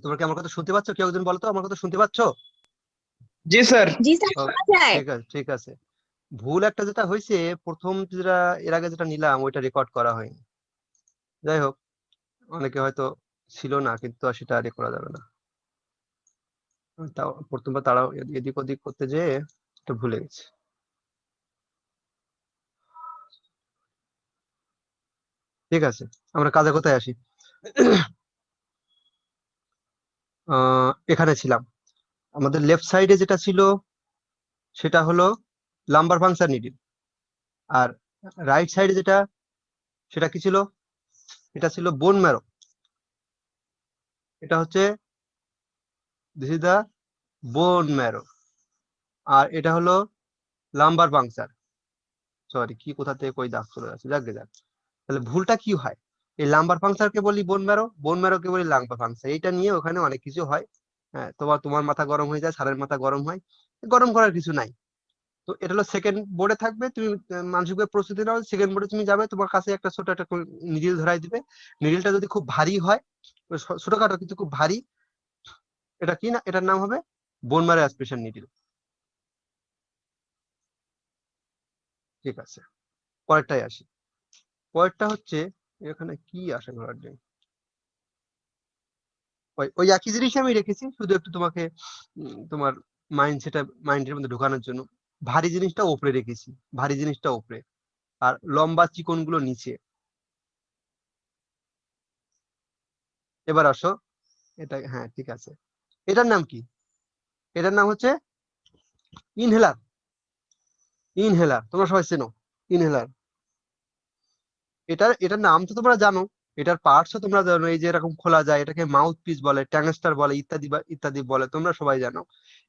তোমরা কি আমার কথা শুনতে পাচ্ছ? কেউ একজন বলো তো, আমার কথা শুনতে পাচ্ছ? জি স্যার। জি স্যার, ও, শোনা যায়। ঠিক আছে ঠিক আছে। ভুল একটা যেটা হয়েছে, প্রথম যেটা এর আগে যেটা নিলাম ওইটা রেকর্ড করা হয়নি। যাই হোক, অনেকে হয়তো ছিল না, কিন্তু আর সেটা আরে করা যাবে না। তাও প্রথমবার তারাও এদিক ওদিক করতে যেয়ে এটা ভুলে গেছে। ঠিক আছে, আমরা কাজে কোথায় আসি। এখানে ছিলাম। আমাদের লেফট সাইডে যেটা ছিল সেটা হলো লাম্বার পাংচার নিডিল, আর রাইট সাইডে যেটা, সেটা কি ছিল? এটা ছিল বোন ম্যারো। এটা হচ্ছে this is the bone marrow. আর এটা হলো লাম্বার পাংচার। সরি, কি কোথা থেকে কই দাগ চলে যাচ্ছে, যাক গে যাক। তাহলে ভুলটা কি হয়? এই লাম্বার পাংচারকে বলি বোন ম্যারো, বোন ম্যারোকে বলি লাম্বার পাংচার। এইটা নিয়ে ওখানে অনেক কিছু হয়। হ্যাঁ, তোমার তোমার মাথা গরম হয়ে যায়, স্যারের মাথা গরম হয়। গরম করার কিছু নাই। তো এটা হলো সেকেন্ড বোর্ডে থাকবে, তুমি মানসিকভাবে প্রস্তুতি নাও। সেকেন্ড বোর্ডে তুমি যাবে, তোমার কাছে একটা ছোট একটা নিডিল ধরাই দিবে। নিডিলটা যদি খুব ভারী হয়, ছোটখাটো কিন্তু খুব ভারী, এটা কি না, এটার নাম হবে বোন ম্যারো অ্যাসপিরেশন নিডিল। ঠিক আছে, পরেরটাই আসি। পরেরটা হচ্ছে, এখানে কি আশা করার জন্য, ওই ওই একই জিনিসই আমি রেখেছি, শুধু একটু তোমাকে তোমার মাইন্ডের মধ্যে ঢোকানোর জন্য। ভারী জিনিসটা উপরে রেখেছি, ভারী জিনিসটা উপরে, আর লম্বা চিকন গুলো নিচে। এবার আসো, এটা হ্যাঁ ঠিক আছে। এটার নাম কি? এটার নাম হচ্ছে ইনহেলার। ইনহেলার তোমরা সবাই চেনো, ইনহেলার। এটার নাম তো তোমরা জানো, এটার পার্টসও তোমরা জানো। এই যে এরকম খোলা যায়, এটাকে মাউথ পিস বলে, ট্যাঙ্গস্টার বলে, ইত্যাদি ইত্যাদি বলে, তোমরা সবাই জানো।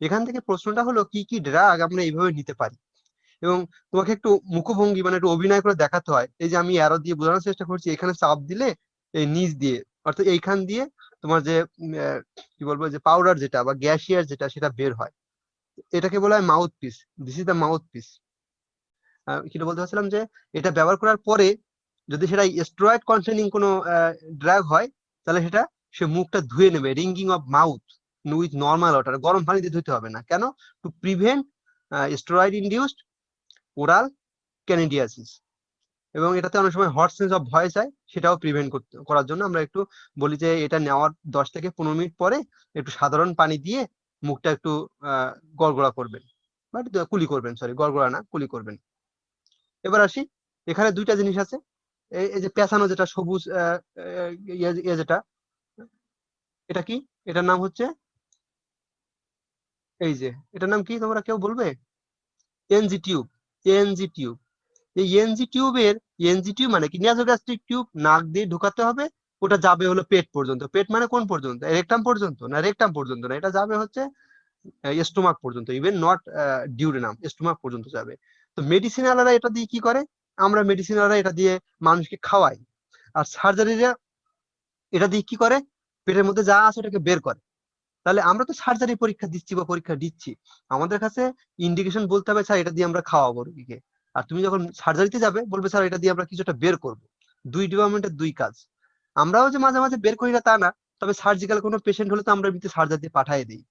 এখান থেকে প্রশ্নটা হলো কি কি ড্রাগ আমরা এইভাবে নিতে পারি। এবং তোমাকে একটু মুখভঙ্গি মানে একটু অভিনয় করে দেখাতে হয়। এই যে আমি অ্যারো দিয়ে বোঝানোর চেষ্টা করছি, এখানে চাপ দিলে এই নিচ দিয়ে, অর্থাৎ এইখান দিয়ে তোমার যে কি বলবো, যে পাউডার যেটা বা গ্যাসিয়ার যেটা, সেটা বের হয়। এটাকে বলা হয় mouth piece. This is the mouth piece. যেটা বলতে চাচ্ছিলাম যে এটা ব্যবহার করার পরে যদি সেটা স্টেরয়েড কন্টেনিং কোনো ড্রাগ হয়, তাহলে সেটা সে মুখটা ধুয়ে নেবে, rinsing of mouth with normal water. গরম পানি দিয়ে ধুতে হবে না। কেন? To prevent steroid induced oral candidiasis. এবং এটাতে অনেক সময় হট সেন্স অফ ভয়েস হয়, সেটাও প্রিভেন্ট করার জন্য আমরা একটু বলি যে এটা নেওয়ার 10 থেকে 15 মিনিট পরে একটু সাধারণ পানি দিয়ে মুখটা একটু গড়গড়া করবেন, বা কুলি করবেন, সরি গড়গড়া না, কুলি করবেন। এবার আসি, এখানে দুইটা জিনিস আছে। এই যে পেঁচানো যেটা সবুজ যেটা, এটা কি? এটার নাম হচ্ছে, এই যে এটার নাম কি তোমরা কেউ বলবে? NG tube. NG tube. এই এনজি টিউবের, এনজি টিউব মানে কি, নাসোগ্যাস্ট্রিক টিউব, নাক দিয়ে ঢোকাতে হবে। ওটা যাবে হলো পেট পর্যন্ত। পেট মানে কোন পর্যন্ত? রেকটাম পর্যন্ত না, রেকটাম পর্যন্ত না, এটা যাবে হচ্ছে স্টোমাক পর্যন্ত। ইভেন নট ডিউডেনাম, স্টোমাক পর্যন্ত যাবে। তো মেডিসিনালরা এটা দিয়ে কি করে? আমরা মেডিসিনালরা এটা দিয়ে মানুষকে খাওয়াই। আর সার্জারিরা এটা দিয়ে কি করে? পেটের মধ্যে যা আছে ওটাকে বের করে। তাহলে আমরা তো সার্জারি পরীক্ষা দিচ্ছি বা পরীক্ষা দিচ্ছি, আমাদের কাছে ইন্ডিকেশন বলতে হবে স্যার এটা দিয়ে আমরা খাওয়াবো রোগীকে। আর তুমি যখন সার্জারিতে যাবে বলবে স্যার এটা দিয়ে আমরা কিছুটা বের করব। দুই ডিপার্টমেন্টের দুই কাজ। আমরাও যে মাঝে মাঝে বের করি না তা না, তবে সার্জিক্যাল কোনো পেশেন্ট হলে তো আমরা এমনিতে সার্জারিতে পাঠিয়ে দিই।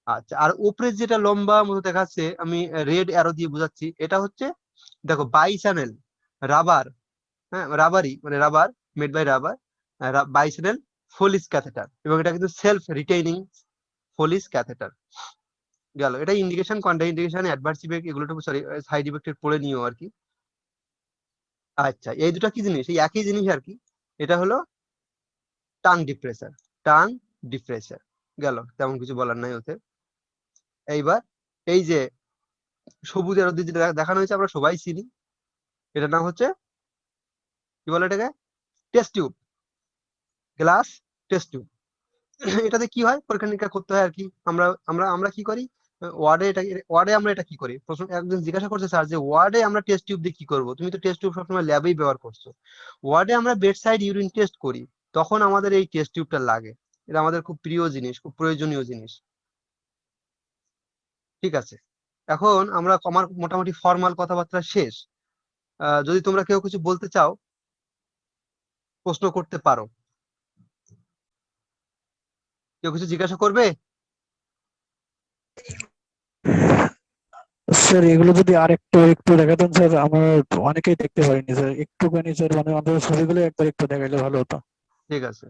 আচ্ছা, আর উপরে যেটা লম্বা মতো দেখাচ্ছে, আমি রেড অ্যারো দিয়ে বোঝাচ্ছি, এটা হচ্ছে দেখো বাই চ্যানেল রাবার। হ্যাঁ, রাবারই মানে rubber, made by rubber, bi channel Foley's catheter. এবং এটা কিন্তু সেলফ রিটেইনিং ফোলিস ক্যাথেটার। গেল, এটা indication, contra indication, adverse effect, এগুলো সরি সাইড ইফেক্টের পড়ে নিও আর কি। আচ্ছা, এই দুটা কি জিনিস? এই একই জিনিস আর কি। এটা হলো টাং ডিপ্রেসার। টাং ডিপ্রেসার গেল, তেমন কিছু বলার নাই ওতে। এইবার এই যে সবুজ আর যেটা দেখানো হয়েছে আমরা সবাই চিনি, এটার নাম হচ্ছে কি বলে এটাকে? Test tube, glass test tube. এটাতে কি হয়? পরীক্ষা নিরীক্ষা করতে হয় আর কি। আমরা আমরা আমরা কি করি ওয়ার্ডে, এটা ওয়ার্ডে আমরা এটা কি করি? প্রশ্ন একজন জিজ্ঞাসা করছে, স্যার যে ওয়ার্ডে আমরা টেস্ট টিউব দিয়ে কি করবো? তুমি তো টেস্ট টিউব সবসময় ল্যাবেই ব্যবহার করছো। ওয়ার্ডে আমরা বেড সাইড ইউরিন টেস্ট করি, তখন আমাদের এই টেস্ট টিউবটা লাগে। এটা আমাদের খুব প্রিয় জিনিস, খুব প্রয়োজনীয় জিনিস। ঠিক আছে, এখন আমরা আমার মোটামুটি ফর্মাল কথাবার্তা শেষ। যদি তোমরা কেউ কিছু বলতে চাও, প্রশ্ন করতে পারো। কেউ কিছু জিজ্ঞাসা করবে? স্যার এগুলো যদি আর একটু একটু দেখাতেন স্যার, আমরা অনেকেই দেখতে পারিনি স্যার, একটুখানি স্যার, মানে আমাদের ছবিগুলো একবার একটু দেখাইলে ভালো হতো। ঠিক আছে।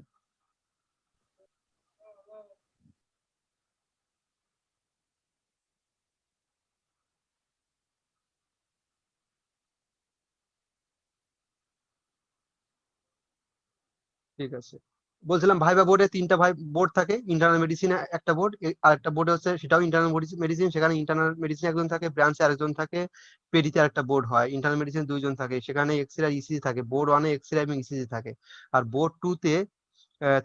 ঠিক আছে, বলছিলাম ভাইবা বোর্ডে তিনটা বোর্ড থাকে। ইন্টারনাল মেডিসিনে একটা বোর্ড, আরেকটা বোর্ডে হচ্ছে সেটাও ইন্টারনাল মেডিসিন, সেখানে ইন্টারনাল মেডিসিন একজন থাকে, ব্রাঞ্চে আরেকজন থাকে, পেডিতে আরেকটা বোর্ড হয়। ইন্টারনাল মেডিসিন দুইজন থাকে, সেখানে এক্সরে আর ইসিজি থাকে। বোর্ড ওয়ানে এক্সরে এবং ইসিজি থাকে, আর বোর্ড টু তে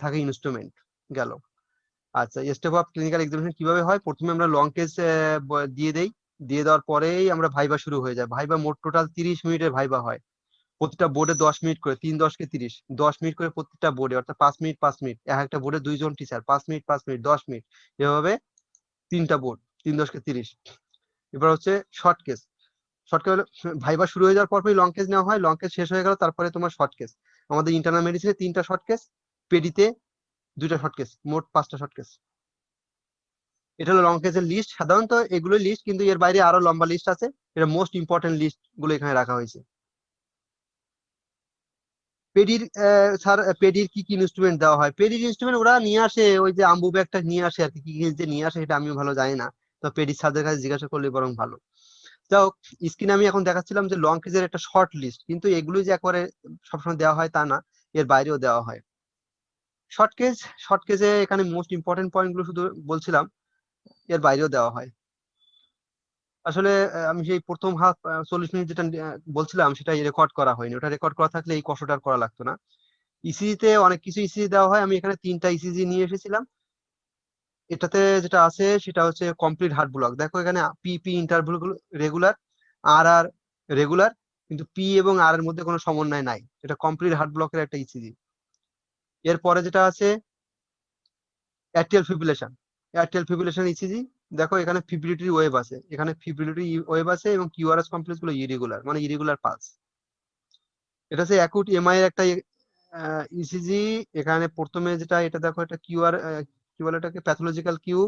থাকে ইনস্ট্রুমেন্ট। গেল। আচ্ছা, স্টেপ অফ ক্লিনিক্যাল এক্সামিনেশন কিভাবে হয়? প্রথমে আমরা লং কেস দিয়ে দেই, দিয়ে দেওয়ার পরেই আমরা ভাইবা শুরু হয়ে যায়। ভাইবা মোট টোটাল 30 মিনিটের ভাইবা হয়। প্রতিটা বোর্ডে 10 মিনিট করে, 3 10 কে 30, 10 মিনিট করে প্রত্যেকটা বোর্ডে, অর্থাৎ 5 মিনিট 5 মিনিট। এক একটা বোর্ডে দুইজন টিচার, 5 মিনিট 5 মিনিট 10 মিনিট, এভাবে তিনটা বোর্ড, 3 10 কে 30। এবার হচ্ছে short case. Short case viva শুরু হয়ে যাওয়ার পরই লং কেস নেওয়া হয়। লং কেস শেষ হয়ে গেল, তারপরে তোমার শর্ট কেস। আমাদের ইন্টারনাল মেডিসিনে 3টা শর্ট কেস, পেডিতে 2টা শর্ট কেস, মোট 5টা শর্ট কেস। এটা হলো লং কেসের লিস্ট। সাধারণত এগুলো লিস্ট, কিন্তু এর বাইরে আরো লম্বা লিস্ট আছে। এটা মোস্ট ইম্পর্টেন্ট লিস্ট গুলো এখানে রাখা হয়েছে। পেডির স্যার, পেডির কি কি ইনস্ট্রুমেন্ট দেওয়া হয়? পেডির ইনস্ট্রুমেন্ট ওরা নিয়ে আসে, ওই যে আম্বু ব্যাগটা নিয়ে আসে আর কি। কি কি যে নিয়ে আসে সেটা আমিও ভালো জানি না, তো পেডির স্যারদের কাছে জিজ্ঞাসা করলে বরং ভালো। যাই হোক, স্ক্রিনে আমি এখন দেখাচ্ছিলাম যে লং কেজের একটা শর্ট লিস্ট, কিন্তু এগুলো যে একবারে সবসময় দেওয়া হয় তা না, এর বাইরেও দেওয়া হয়। শর্ট কেজ, শর্ট কেজে এখানে মোস্ট ইম্পর্টেন্ট পয়েন্ট গুলো শুধু বলছিলাম, এর বাইরেও দেওয়া হয়। আসলে আমি সেই প্রথম হাফ 40 মিনিট যেটা বলছিলাম, সেটা রেকর্ড করা হয়নি। ওটা রেকর্ড করা থাকলে এই কষ্টটা আর করা লাগতো না। ইসিজিতে অনেক কিছু ইসিজি দেওয়া হয়। আমি এখানে 3টা ইসিজি নিয়ে এসেছিলাম। এটাতে যেটা আছে সেটা হচ্ছে কমপ্লিট হার্ট ব্লক। দেখো এখানে পি ইন্টারভ্যাল গুলো রেগুলার, আর রেগুলার, কিন্তু পি এবং আর এর মধ্যে কোনো সমন্বয় নাই। এটা কমপ্লিট হার্ট ব্লকের একটা ইসিজি। এরপরে যেটা আছে atrial fibrillation. Atrial fibrillation ECG. দেখো এখানে ফিব্রিলিটি ওয়েভ আছে, এখানে ফিব্রিলিটি ওয়েভ আছে, এবং কিউআরএস কমপ্লেক্স গুলো ইরেগুলার, মানে ইরেগুলার পালস। এটা হচ্ছে অ্যাকুট এমআই এর একটা ইসিজি। এখানে প্রথমে যেটা, এটা দেখো, এটা কিউআর, কি বলে এটাকে, pathological Q,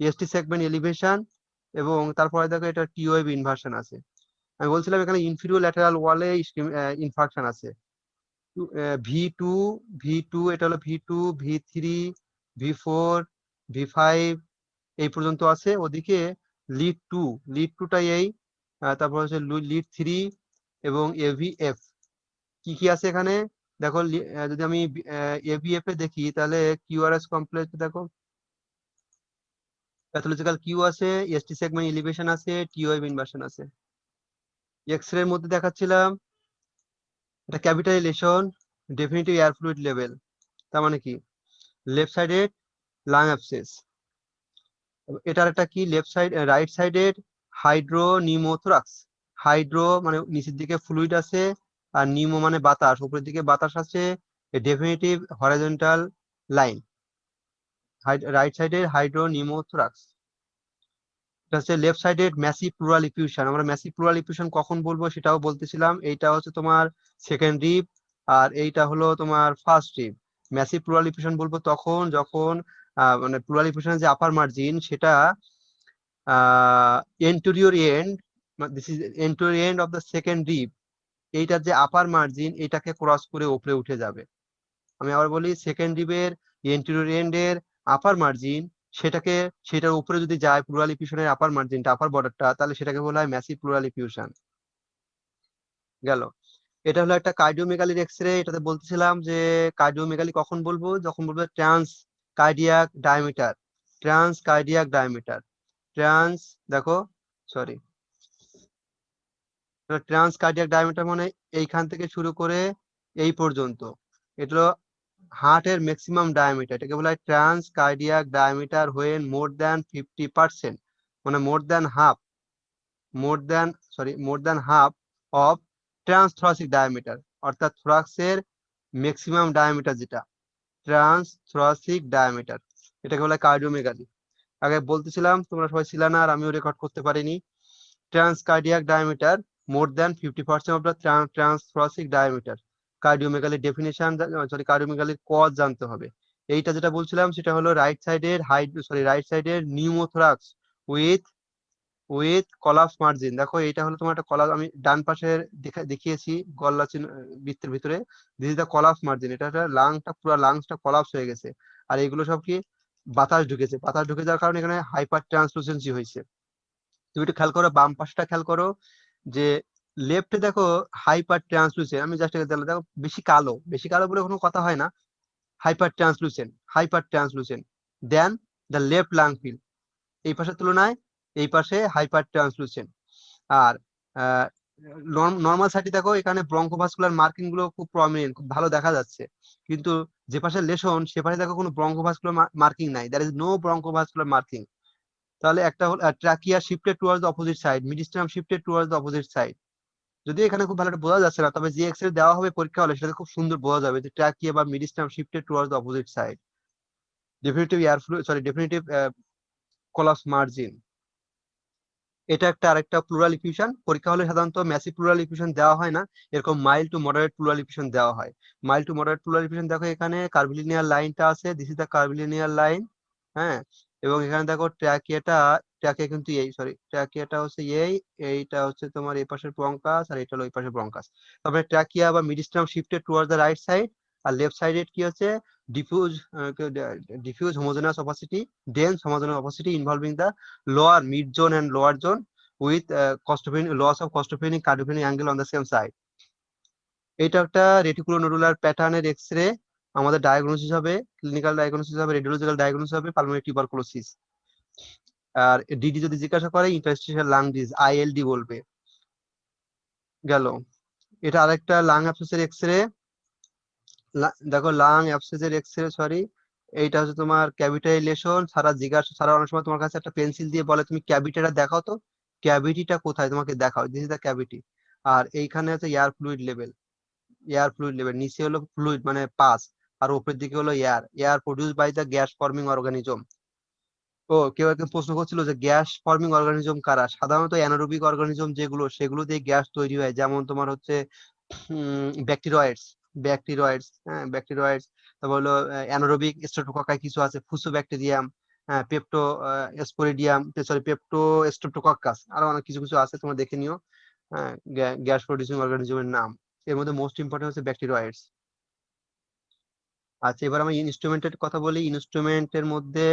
ST segment elevation, এবং তারপরে দেখো এটা টি ওয়েভ ইনভার্সন আছে। আমি বলছিলাম এখানে ইনফিরিয়র ল্যাটারাল ওয়ালে ইনফার্কশন আছে। ভি টু, ভি টু, এটা হলো ভি টু, ভি3, ভি4, ভি5, এই পর্যন্ত আছে। ওদিকে লিড 2, লিড 2টাই এই, তারপর হচ্ছে লিড 3 এবং এভিএফ। কি কি আছে এখানে দেখো। যদি আমি এভিএফ এ দেখি, তাহলে কিউআরএস কমপ্লেক্স দেখো, প্যাথোলজিক্যাল কিউ আছে, এসটি সেগমেন্ট এলিভেশন আছে, টি ওয়েভ ইনভার্সন আছে। এক্স রে এর মধ্যে দেখাচ্ছিলাম এটা ক্যাপিটাইলেশন, ডেফিনিটিভ এয়ার ফ্লুইড লেভেল। তার মানে কি, লেফট সাইডেড লাং অ্যাবসেস। এটার একটা কি, left side, right sided hydropneumothorax. Hydro মানে নিচের দিকে ফ্লুইড আছে, আর নিমো মানে বাতাস, উপরের দিকে বাতাস আছে। ডেফিনিটিভ হরাইজন্টাল লাইন, রাইট সাইডের হাইড্রোনিমোথোরাক্স। এটা হচ্ছে left sided massive pleural effusion. আমরা ম্যাসিভ প্লুরাল ইফিউশন কখন বলবো সেটাও বলতেছিলাম। এইটা হচ্ছে তোমার সেকেন্ড রিব, আর এইটা হলো তোমার first rib. Massive pleural effusion বলবো তখন যখন মানে প্লুরাল ইফিউশনের যে আপার মার্জিন, সেটা anterior end, this is anterior end of the second rib, এইটার যে আপার মার্জিন, এটাকে ক্রস করে উপরে উঠে যাবে। আমি আবার বলি, সেকেন্ড রিবের এন্টেরিয়র এন্ডের আপার মার্জিন, সেটার উপরে যদি যায় প্লুরাল ইফিউশনের আপার মার্জিনটা, আপার বর্ডারটা, তাহলে সেটাকে বলা হয় ম্যাসিভ প্লুরাল ইফিউশন। গেল। এটা হলো একটা কার্ডিওমেগালির এক্স রে। এটাতে বলতেছিলাম যে কার্ডিওমেগালি কখন বলবো, যখন বলবো trans cardiac diameter. Trans cardiac diameter, trans, দেখো, সরি, ট্রান্স কার্ডিয়াক ডায়ামিটার মানে এইখান থেকে শুরু করে এই পর্যন্ত। এটা হলো হার্টের ম্যাক্সিমাম ডায়ামিটার। এটাকে বলা হয় trans cardiac diameter when more than 50%, মানে more than half of trans thoracic diameter, অর্থাৎ থোরাক্সের ম্যাক্সিমাম ডায়ামিটার যেটা, ট্রান্স থোরাসিক ডায়ামিটার, এটাকে বলা হয় কার্ডিওমেগালি। আগে বলতেছিলাম, তোমরা সবাই ছিল না, আর আমিও রেকর্ড করতে পারিনি। Trans cardiac diameter more than 50% of the trans thoracic diameter. কার্ডিওমেগালির ডেফিনেশন, সরি, কার্ডিওমেগালির কজ জানতে হবে। এইটা যেটা বলছিলাম সেটা হলো রাইট সাইডের নিউমোথোরাক্স উইথ কলাপস মার্জিন। দেখো এটা হলো তোমার একটা কলাপ, আমি ডান পাশের দেখিয়েছি গলা বৃত্তের ভিতরে, this is the collapse margin. এটা একটা পুরো লাংসটা কলাপস হয়ে গেছে। আর এগুলো সব কি বাতাস ঢুকে যাওয়ার কারণে এখানে হাইপার ট্রান্সলুসেন্সি হয়েছে। তুমি একটু খেয়াল করো, বাম পাশটা খেয়াল করো যে লেফটে দেখো হাইপার ট্রান্সলুসেন্ট, আমি জাস্ট দেখো বেশি কালো বলে কোনো কথা হয় না, hyper translucent than the left lung field. এই পাশের তুলনায় এই পাশে হাইপার ট্রান্সলুসেন্ট। আর নর্মাল সাইডে দেখো এখানে ব্রঙ্কোভাস্কুলার মার্কিং গুলো খুব প্রমিনেন্ট, খুব ভালো দেখা যাচ্ছে। কিন্তু যে পাশে লেশন সে পাশে দেখো কোনো ব্রঙ্কোভাস্কুলার মার্কিং নাই, there is no bronchovascular marking. তাহলে একটা হল trachea shifted towards the opposite side, mediastinum shifted towards the opposite side. যদি এখানে খুব ভালো একটা বোঝা যাচ্ছে না, তবে যে এক্সরে দেওয়া হবে পরীক্ষা হলে সেটাতে খুব সুন্দর বোঝা যাবে যে ট্রাকিয়া বা mediastinum shifted towards the opposite side. Definitive collapse margin. এটা আরেকটা প্লুরাল ইফিউশন। পরীক্ষা হলে সাধারণত ম্যাসিভ প্লুরাল ইফিউশন দেওয়া হয় না, এরকম mild to moderate pleural effusion দেওয়া হয়। Mild to moderate pleural effusion দেখো এখানে কার্ভিলিনিয়ার লাইনটা আছে, this is the curvilinear line. হ্যাঁ, এবং এখানে দেখো ট্র্যাকিয়া কিন্তু ট্র্যাকিয়াটা হচ্ছে এইটা হচ্ছে তোমার এই পাশের ব্রঙ্কাস আর এটা হলো এই পাশের ব্রঙ্কাস। তারপরে ট্র্যাকিয়া বা mediastinum shifted towards the right side, আর লেফট সাইডে কি হচ্ছে diffuse homogeneous opacity, dense homogeneous opacity involving the lower mid zone and lower zone with loss of costopenic cardiopenic angle on the same side. এটা একটা রেটিকুলোনোডুলার প্যাটার্নের x-ray. আমাদের diagnosis হবে, clinical diagnosis হবে, রেডিওলজিক্যাল ডায়াগনোসিস হবে পালমোনারি টিউবারকুলোসিস। আর DD যদি জিজ্ঞাসা করে ইন্টারস্টিশিয়াল লাং ডিজিজ, আইএলডি বলবে। গেল। এটা আরেকটা লাং অ্যাবসেসের এক্সরে। দেখো লাং অ্যাবসেসের এক্সরে, এইটা হচ্ছে তোমার ক্যাভিটাইলেশন। সারা অনেক সময় তোমার কাছে একটা পেন্সিল দিয়ে বলে তুমি ক্যাভিটিটা দেখাও তো, ক্যাভিটিটা কোথায় তোমাকে দেখাও, দিস ইজ দ্য ক্যাভিটি। আর এইখানে হচ্ছে এয়ার ফ্লুইড লেভেল, নিচে হলো ফ্লুইড মানে পাস, আর উপরের দিকে হলো air produce by the gas forming organism. কেউ একজন প্রশ্ন করছিল যে গ্যাস ফর্মিং অর্গানিজম কারা। সাধারণত অ্যানারোবিক অর্গানিজম যেগুলো, সেগুলো দিয়ে গ্যাস তৈরি হয়, যেমন তোমার হচ্ছে ব্যাকটেরিয়েডস। হ্যাঁ, ব্যাকটেরিয়েডস। তারপর হলো অ্যানারোবিক স্ট্রেপ্টোককাই কিছু আছে, ফুসোব্যাকটেরিয়াম, পেপটো স্ট্রেপ্টোকক্কাস, আরো অনেক কিছু কিছু আছে, তোমরা দেখে নিও। হ্যাঁ, গ্যাস প্রডিউসিং অর্গানিজমের নাম। এর মধ্যে মোস্ট ইম্পর্টেন্ট হচ্ছে ব্যাকটেরিয়েডস। আচ্ছা, এবার আমি ইনস্ট্রুমেন্টের কথা বলি। ইনস্ট্রুমেন্টের মধ্যে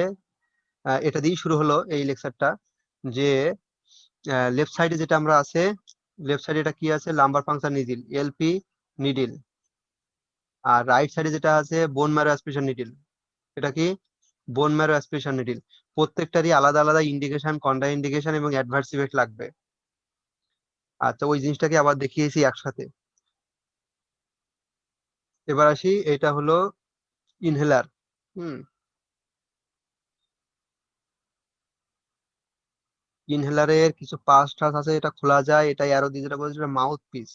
এটা দিয়েই শুরু হলো এই লেকচারটা, যে লেফট সাইডে যেটা আমরা আছে, লেফট সাইডে এটা কি আছে, lumbar puncture needle, LP needle. আর রাইট সাইডে যেটা আছে বোন ম্যারো অ্যাসপিরেশন নিডিল, এটা কি বোন ম্যারো অ্যাসপিরেশন নিডিল। প্রত্যেকটারই আলাদা আলাদা ইন্ডিকেশন, কন্ট্রা ইন্ডিকেশন এবং অ্যাডভার্স ইফেক্ট লাগবে। আচ্ছা, ওই জিনিসটাকে আবার দেখিয়েছি একসাথে। এবার আসি, এটা হলো ইনহেলার। ইনহেলারের কিছু পাস টাস আছে, এটা খোলা যায়, এটা অ্যারো দিয়ে যেটা বলছে মাউথ পিস।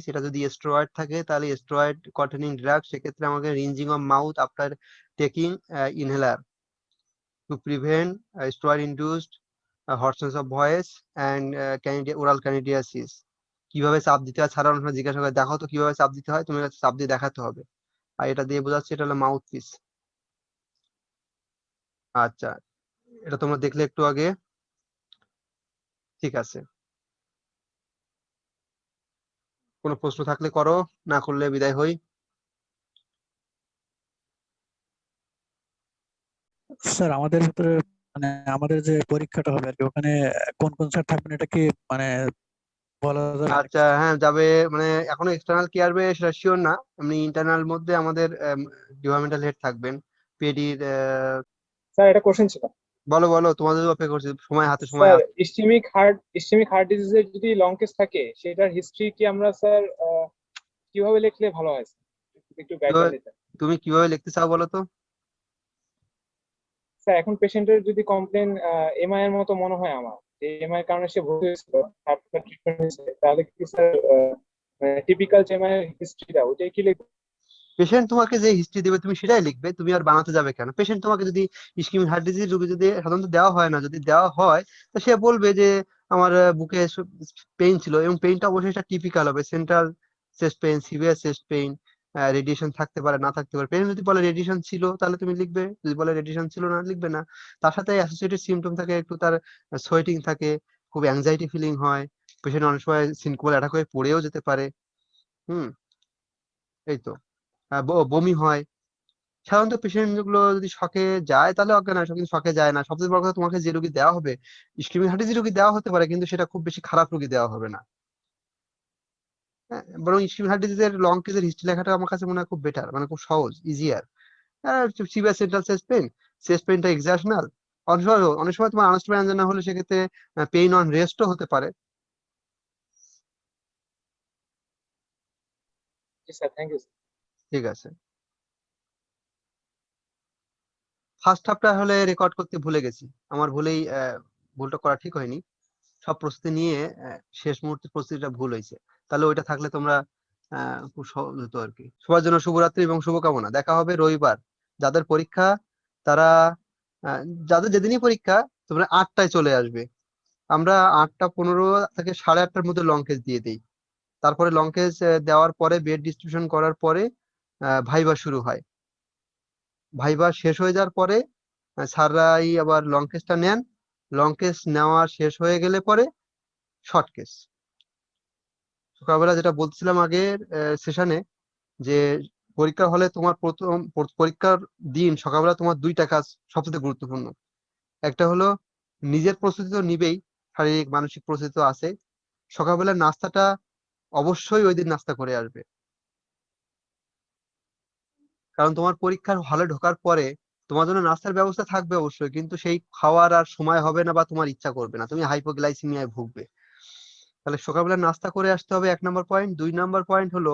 এটা যদি স্টেরয়েড থাকে তাহলে স্টেরয়েড কন্টেনিং ড্রাগ, সেক্ষেত্রে আমাকে rinsing of mouth after taking inhaler to prevent steroid induced hoarseness of voice and oral candidiasis. কিভাবে চাপ দিতে হয় সাধারণ সময় জিজ্ঞাসা করে, দেখো তো কিভাবে চাপ দিতে হয়, তুমি চাপ দিয়ে দেখাতে হবে। আর এটা দিয়ে বোঝাচ্ছে এটা হলো মাউথ পিস। আচ্ছা, এটা তোমরা দেখলে একটু আগে, ঠিক আছে। কোনো প্রশ্ন থাকলে করো, না করলে বিদায় হই। স্যার আমাদের ভিতরে মানে আমাদের যে পরীক্ষাটা হবে আর কি, ওখানে কোন কোন স্যার থাকবেন এটা কি মানে বলা যাবে নাকি? আচ্ছা, হ্যাঁ যাবে, মানে এখনো এক্সটার্নাল কি আসবে সেটা শিওর না। এমনি ইন্টারনাল মধ্যে আমাদের ডিপার্টমেন্টাল হেড থাকবেন, পেডির। স্যার একটা কোশ্চেন ছিল। বলো বলো, তোমাদের অপেক্ষা করছি, সময় স্যার আছে। ইসকেমিক হার্ট ডিজিজের যদি লং কেস থাকে সেটার হিস্ট্রি কি আমরা স্যার কিভাবে লিখলে ভালো হয় স্যার? একটু গাইডলাইন দিতেন তুমি কিভাবে লিখতে চাও বলো তো? স্যার। এখন পেশেন্টের যদি কমপ্লেন এমআই এর মতো মনে হয় আমার, যে এমআই এর কারণে সে ভর্তি হয়েছিল, তারপর ট্রিটমেন্ট হয়েছে, তাহলে কি স্যার টিপিক্যাল যে এমআই এর হিস্ট্রিটা ওইটাই কি লিখবো? পেশেন্ট তোমাকে যে হিস্ট্রি দেবে তুমি সেটাই লিখবে, তুমি আর বানাতে যাবে কেন? পেশেন্ট তোমাকে যদি ইসকেমিক হার্ট ডিজিজ রোগী যদি সাধারণত দেওয়া হয় না, যদি দেওয়া হয় তো সে বলবে যে আমার বুকে পেইন ছিল, এবং পেইনটা অবশ্যই টিপিক্যাল হবে, central chest pain, severe chest pain, radiation থাকতে পারে না থাকতে পারে। পেশেন্ট যদি বলে রেডিয়েশন ছিল তাহলে তুমি লিখবে, যদি বলে রেডিয়েশন ছিল না লিখবে না। তার সাথে অ্যাসোসিয়েটেড সিমটম থাকে, একটু তার সোয়েটিং থাকে, খুব অ্যাংজাইটি ফিলিং হয়, পেশেন্ট অনেক সময় সিনকোয়াল অ্যাটাক হয়ে পড়েও যেতে পারে। হুম, এই তো। বমি হয়। সাধারণত পেশেন্ট গুলো যদি শকে যায় তাহলে অজ্ঞান হয়, কিন্তু শকে যায় না। সবচেয়ে বড় কথা, তোমাকে যে রোগী দেওয়া হবে ইসকেমিক হার্ট ডিজিজ রোগী দেওয়া হতে পারে, কিন্তু সেটা খুব বেশি খারাপ রোগী দেওয়া হবে না। হ্যাঁ, বরং ইসকেমিক হার্ট ডিজিজের লং কেসের হিস্ট্রি লেখাটা আমার কাছে মনে হয় খুব বেটার, মানে খুব সহজ, ইজিয়ার। সিভিয়ার সেন্ট্রাল চেস্ট পেইনটা এক্সাশনাল। অনেক সময় তোমার আনস্টেবল অ্যাঞ্জিনা হলে সেক্ষেত্রে পেইন অন রেস্টও হতে পারে। জি স্যার, থ্যাংক ইউ। ঠিক আছে। ফার্স্ট হাফটা হলে রেকর্ড করতে ভুলে গেছি, আমার ভুলেই ভুলটা করা ঠিক হয়নি। সব প্রস্তুতি নিয়ে শেষ মুহূর্তে প্রস্তুতিটা ভুল হয়েছে। তাহলে ওইটা থাকলে তোমরা খুব সহজ হতো আর কি। সবার জন্য শুভরাত্রি এবং শুভকামনা। দেখা হবে রবিবার। যাদের পরীক্ষা তারা যাদের যেদিনই পরীক্ষা তোমরা 8টায় চলে আসবে। আমরা 8:15 থেকে 8:30টার মধ্যে লং কেস দিয়ে দিই। তারপরে লং কেস দেওয়ার পরে বেড ডিস্ট্রিবিউশন করার পরে ভাইবা শুরু হয়। ভাইবা শেষ হয়ে যাওয়ার পরে স্যাররাই আবার লং কেসটা নেন। লং কেস নেওয়া শেষ হয়ে গেলে পরে শর্ট কেস। সকালবেলা যেটা বলছিলাম আগের সেশনে, যে পরীক্ষা হলে তোমার প্রথম পরীক্ষার দিন সকালবেলা তোমার 2টা কাজ সবচেয়ে গুরুত্বপূর্ণ। একটা হলো নিজের প্রস্তুতি তো নিবেই, শারীরিক মানসিক প্রস্তুতি তো আছে। সকালবেলা নাস্তাটা অবশ্যই ওই দিন নাস্তা করে আসবে, কারণ তোমার পরীক্ষার হলে ঢোকার পরে তোমার জন্য নাস্তার ব্যবস্থা থাকবে অবশ্যই, কিন্তু সেই খাওয়ার আর সময় হবে না বা তোমার ইচ্ছা করবে না, তুমি হাইপোগ্লাইসিমিয়ায় ভুগবে। তাহলে সকালবেলা নাস্তা করে আসতে হবে, 1 নম্বর পয়েন্ট। 2 নম্বর পয়েন্ট হলো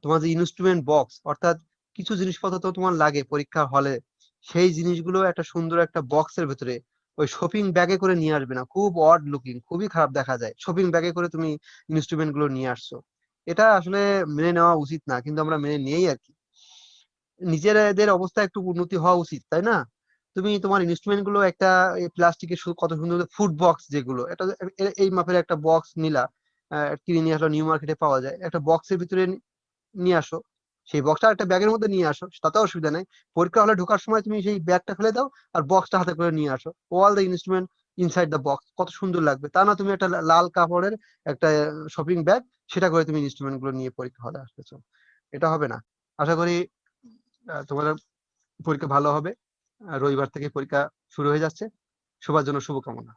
তোমার যে ইনস্ট্রুমেন্ট বক্স, অর্থাৎ কিছু জিনিসপত্র তো তোমার লাগে পরীক্ষার হলে, সেই জিনিসগুলো একটা সুন্দর একটা বক্সের ভেতরে ওই শপিং ব্যাগে করে নিয়ে আসবে না। খুব অড লুকিং, খুবই খারাপ দেখা যায় শপিং ব্যাগে করে তুমি ইনস্ট্রুমেন্ট গুলো নিয়ে আসছো। এটা আসলে মেনে নেওয়া উচিত না, কিন্তু আমরা মেনে নিয়েই আর কি। নিজেদের অবস্থা একটু উন্নতি হওয়া উচিত, তাই না? তুমি তোমার ইনস্ট্রুমেন্ট গুলো একটা প্লাস্টিকের কত সুন্দর ফুড বক্স, যেগুলো এটা এই মাপের একটা বক্স নিলা, কিনে নিয়ে আসলো, নিউ মার্কেটে পাওয়া যায়, একটা বক্সের ভিতরে নিয়ে আসো। সেই বক্সটা একটা ব্যাগের মধ্যে নিয়ে আসো, তাতে অসুবিধা নেই। পরীক্ষা হলে ঢোকার সময় তুমি সেই ব্যাগটা ফেলে দাও আর বক্সটা হাতে করে নিয়ে আসো, all the instrument inside the box. কত সুন্দর লাগবে, তা না তুমি একটা লাল কাপড়ের একটা শপিং ব্যাগ, সেটা করে তুমি ইনস্ট্রুমেন্ট গুলো নিয়ে পরীক্ষা হলে আসতেছো। এটা হবে না। আশা করি তোমাদের পরীক্ষা ভালো হবে। রবিবার থেকে পরীক্ষা শুরু হয়ে যাচ্ছে। সবার জন্য শুভকামনা।